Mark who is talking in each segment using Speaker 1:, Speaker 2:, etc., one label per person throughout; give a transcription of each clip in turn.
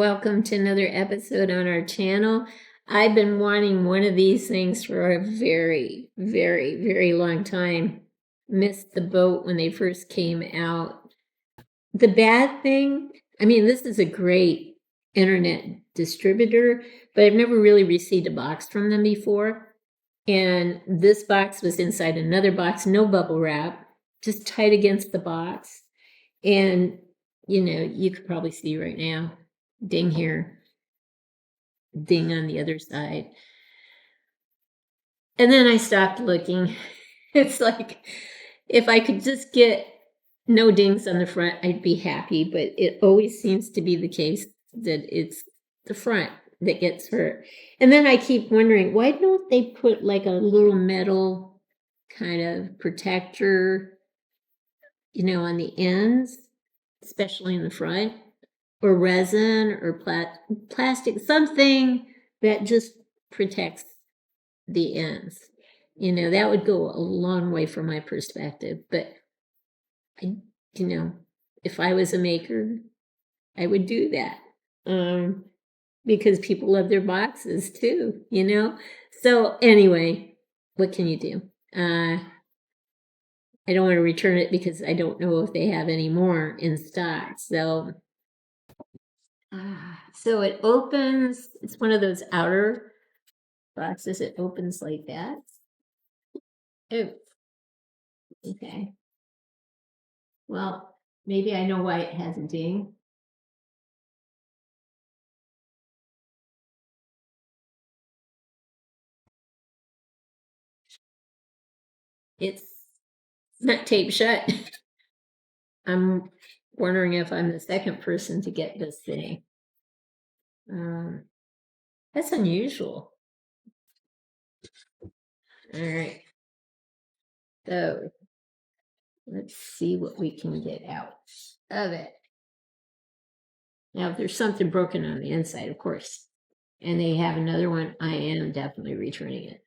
Speaker 1: Welcome to another episode on our channel. I've been wanting one of these things for a very, very, very long time. Missed the boat when they first came out. The bad thing, this is a great internet distributor, but I've never really received a box from them before. And this box was inside another box, no bubble wrap, just tight against the box. And, you could probably see right now, ding here, ding on the other side. And then I stopped looking. It's like, if I could just get no dings on the front, I'd be happy. But it always seems to be the case that it's the front that gets hurt. And then I keep wondering, why don't they put like a little metal kind of protector, on the ends, especially in the front, or resin or plastic, something that just protects the ends. That would go a long way from my perspective. But if I was a maker, I would do that. Because people love their boxes too, So anyway, what can you do? I don't want to return it because I don't know if they have any more in stock. So it opens, it's one of those outer boxes. It opens like that. Oh, okay. Well, maybe I know why it has a ding. It's not taped shut. I'm wondering if I'm the second person to get this thing. That's unusual. All right. So let's see what we can get out of it. Now, if there's something broken on the inside, of course, and they have another one, I am definitely returning it.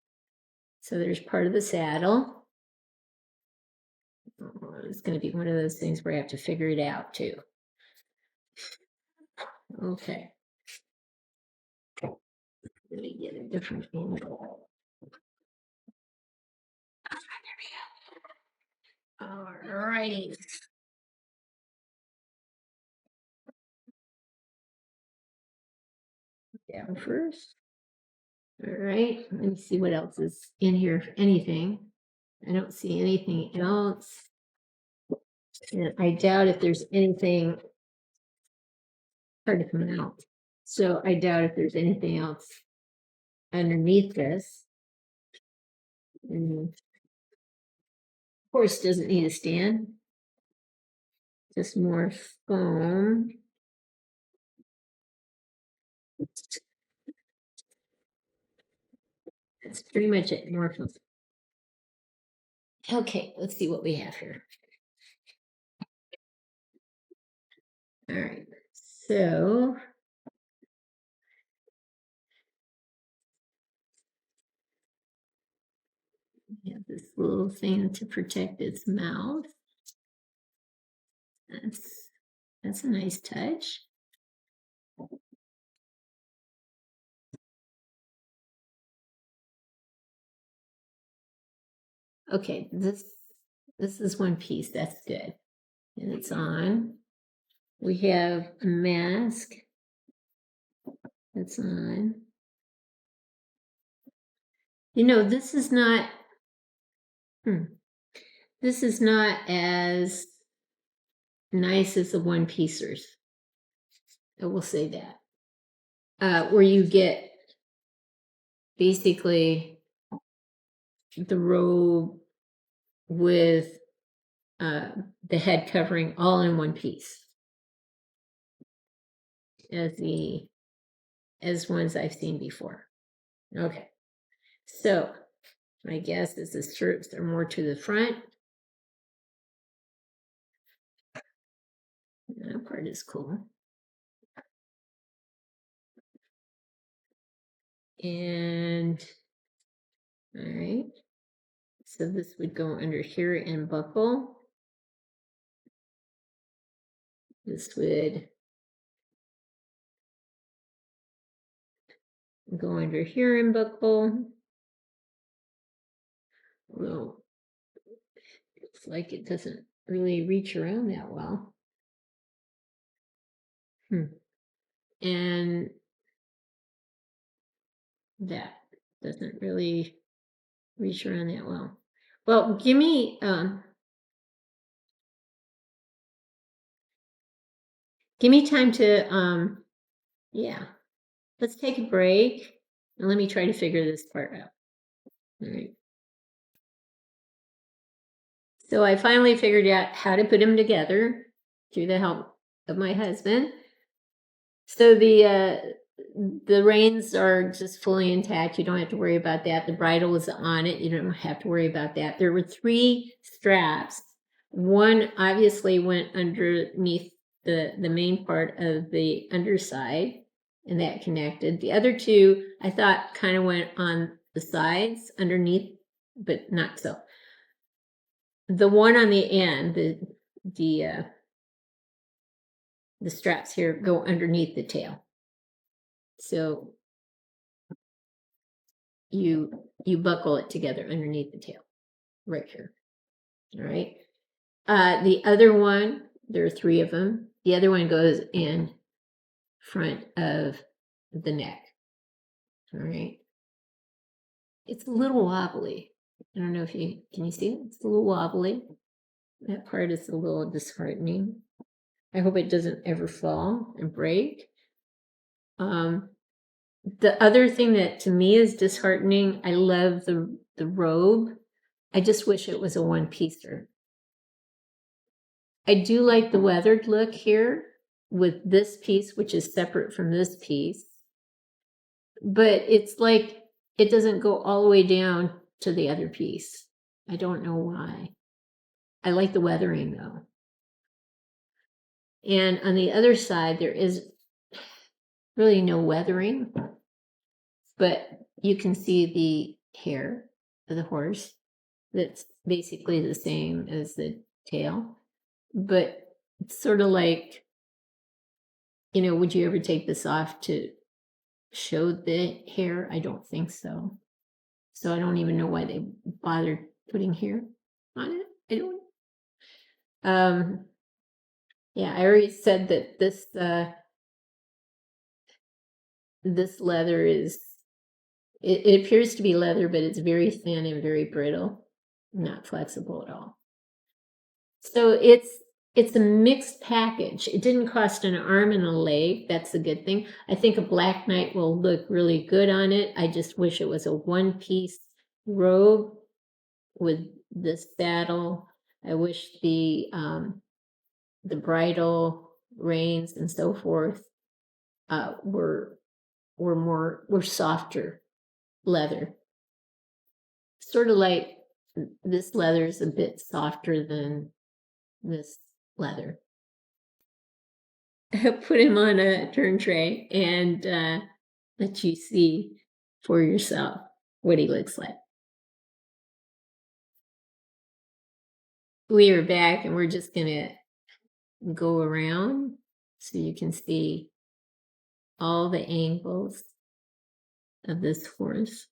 Speaker 1: So there's part of the saddle. It's going to be one of those things where I have to figure it out too. Okay. Let me get a different angle. All right. Down first. All right. Let me see what else is in here, if anything. I don't see anything else. And I doubt if there's anything hard to come out. So I doubt if there's anything else underneath this. Of course, doesn't need a stand. Just more foam. That's pretty much it. More foam. Okay, let's see what we have here. All right, so we have this little thing to protect its mouth. That's a nice touch. Okay, this is one piece. That's good. And it's on. We have a mask. That's on. This is not as nice as the one piecers. I will say that. Where you get basically the robe with the head covering all in one piece, as ones I've seen before. Okay, so my guess is the stripes are more to the front. That part is cool. And all right, so this would go under here and buckle. This would go under here and buckle. Well, it's like it doesn't really reach around that well. And that doesn't really reach around that well. Well, give me time to yeah. Let's take a break and let me try to figure this part out. All right. So I finally figured out how to put them together through the help of my husband. So the reins are just fully intact. You don't have to worry about that. The bridle is on it. You don't have to worry about that. There were 3 straps. One obviously went underneath the main part of the underside, and that connected. The other 2, I thought, kind of went on the sides underneath, but not so. The one on the end, the straps here go underneath the tail. So you buckle it together underneath the tail, right here. All right. The other one, there are 3 of them. The other one goes in front of the neck. All right. It's a little wobbly. I don't know if can you see it? It's a little wobbly. That part is a little disheartening. I hope it doesn't ever fall and break. The other thing that to me is disheartening, I love the robe. I just wish it was a one-piecer. I do like the weathered look here with this piece, which is separate from this piece. But it's like it doesn't go all the way down to the other piece. I don't know why. I like the weathering though. And on the other side, there is really no weathering, but you can see the hair of the horse. That's basically the same as the tail, but it's sort of like, would you ever take this off to show the hair? I don't think so. So I don't even know why they bothered putting hair on it. I don't. Yeah, I already said that this leather is. It appears to be leather, but it's very thin and very brittle, not flexible at all. So it's a mixed package. It didn't cost an arm and a leg. That's a good thing. I think a black knight will look really good on it. I just wish it was a one-piece robe with this saddle. I wish the bridle, reins, and so forth were softer leather. Sort of like this leather is a bit softer than this leather. Put him on a turn tray and let you see for yourself what he looks like. We are back and we're just going to go around so you can see all the angles of this horse.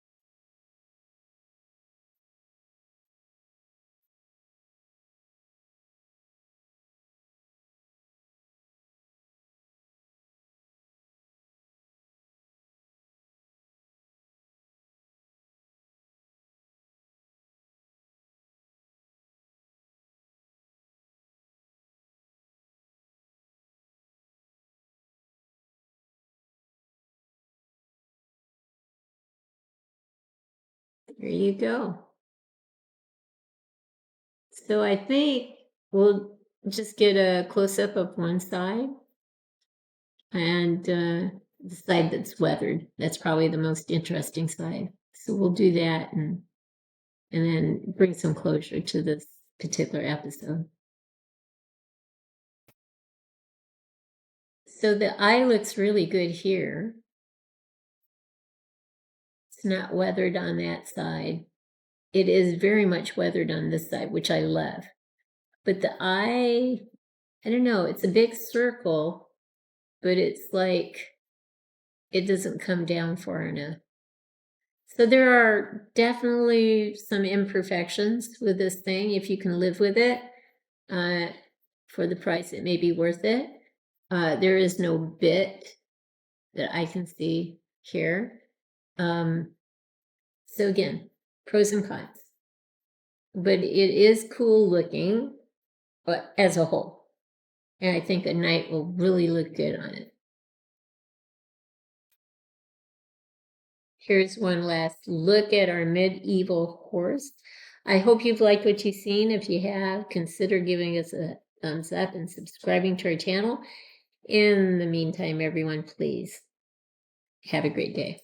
Speaker 1: There you go. So I think we'll just get a close-up of one side and the side that's weathered. That's probably the most interesting side. So we'll do that and then bring some closure to this particular episode. So the eye looks really good here. It's not weathered on that side. It is very much weathered on this side, which I love. But the eye, I don't know, it's a big circle, but it's like it doesn't come down far enough. So there are definitely some imperfections with this thing. If you can live with it, for the price, it may be worth it. There is no bit that I can see here. So again, pros and cons. But it is cool looking as a whole. And I think a knight will really look good on it. Here's one last look at our medieval horse. I hope you've liked what you've seen. If you have, consider giving us a thumbs up and subscribing to our channel. In the meantime, everyone, please have a great day.